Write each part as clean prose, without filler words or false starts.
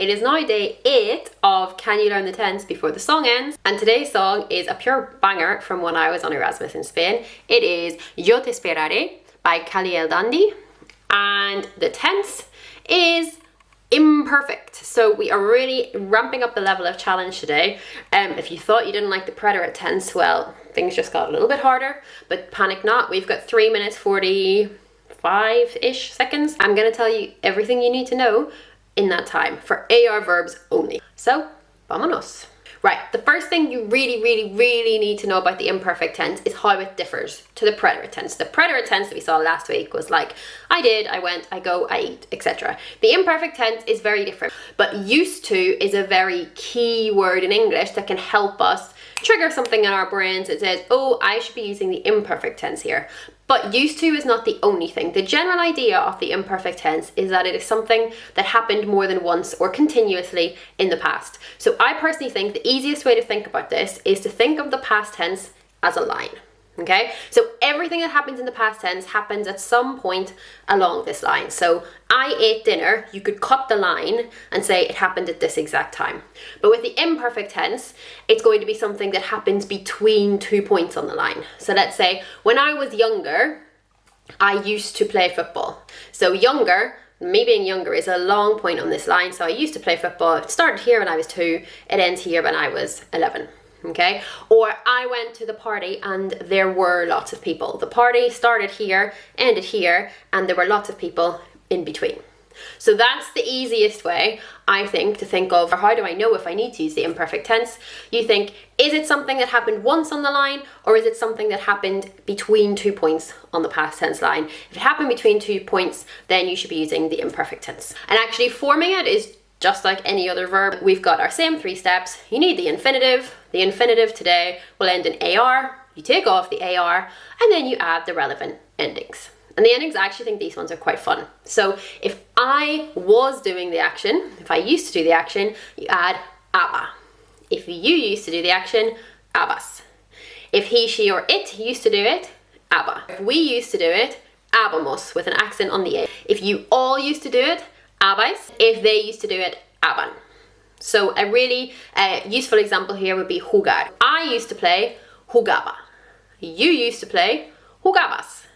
It is now day 8 of Can You Learn the Tense Before the Song Ends, and today's song is a pure banger from when I was on Erasmus in Spain. It is Yo Te Esperaré by Cali and Dandee, and the tense is imperfect. So we are really ramping up the level of challenge today. If you thought you didn't like the preterite tense, well, things just got a little bit harder, but panic not. We've got 3 minutes 45-ish seconds. I'm gonna tell you everything you need to know in that time for AR verbs only. So, vámonos. Right, the first thing you really need to know about the imperfect tense is how it differs to the preterite tense. The preterite tense that we saw last week was like, I did, I went, I go, I eat, etc. The imperfect tense is very different, but used to is a very key word in English that can help us trigger something in our brains that says, oh, I should be using the imperfect tense here. But used to is not the only thing. The general idea of the imperfect tense is that it is something that happened more than once or continuously in the past. So I personally think the easiest way to think about this is to think of the past tense as a line. Okay, so everything that happens in the past tense happens at some point along this line. So I ate dinner, you could cut the line and say it happened at this exact time. But with the imperfect tense, it's going to be something that happens between 2 points on the line. So let's say when I was younger, I used to play football. So younger, me being younger, is a long point on this line. So I used to play football. It started here when I was 2, it ends here when I was 11. Okay, or I went to the party and there were lots of people. The party started here, ended here, and there were lots of people in between. So that's the easiest way, I think, to think of, or how do I know if I need to use the imperfect tense? You think, is it something that happened once on the line, or is it something that happened between 2 points on the past tense line? If it happened between 2 points, then you should be using the imperfect tense. And actually forming it is just like any other verb. We've got our same 3 steps. You need the infinitive. The infinitive today will end in AR. You take off the AR and then you add the relevant endings. And the endings, I actually think these ones are quite fun. So if I was doing the action, if I used to do the action, you add aba. If you used to do the action, abas. If he, she, or it used to do it, aba. If we used to do it, abamos, with an accent on the A. If you all used to do it, abais. If they used to do it, aban. So a really useful example here would be jugar. I used to play, jugaba. You used to play, jugabas.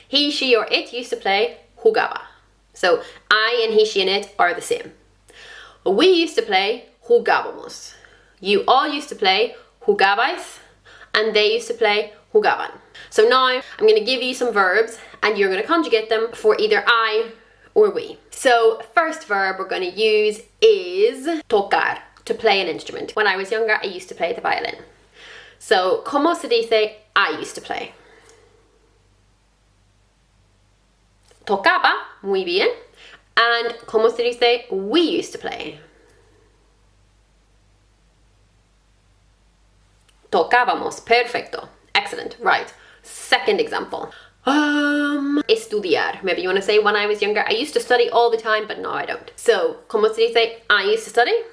He, she, or it used to play, jugaba. So I and he, she, and it are the same. We used to play, jugábamos. You all used to play, jugabais, and they used to play, jugaban. So now I'm going to give you some verbs and you're going to conjugate them for either I or we. So first verb we're going to use is tocar, to play an instrument. When I was younger, I used to play the violin. So, ¿cómo se dice I used to play? Tocaba, muy bien. And ¿cómo se dice we used to play? Tocábamos, perfecto, excellent, right. Second example. Estudiar. Maybe you want to say when I was younger, I used to study all the time, but now I don't. So, ¿cómo se dice I used to study?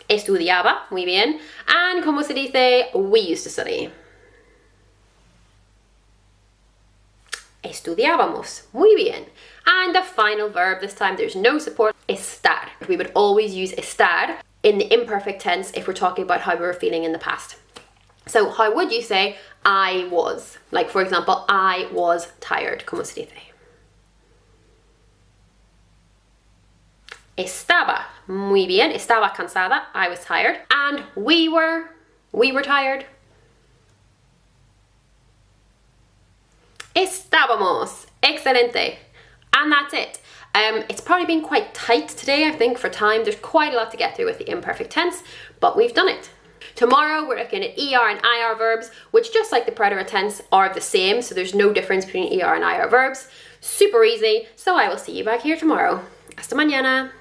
Estudiaba, muy bien. And ¿cómo se dice we used to study? Estudiábamos, muy bien. And the final verb, this time there's no support, estar. We would always use estar in the imperfect tense if we're talking about how we were feeling in the past. So how would you say I was? Like for example, I was tired. ¿Cómo se dice? Estaba. Muy bien. Estaba cansada. I was tired. And we were tired. Estábamos. Excelente. And that's it. It's probably been quite tight today, I think, for time. There's quite a lot to get through with the imperfect tense, but we've done it. Tomorrow we're looking at ER and IR verbs, which just like the preterite tense are the same, so there's no difference between ER and IR verbs. Super easy, so I will see you back here tomorrow. Hasta mañana.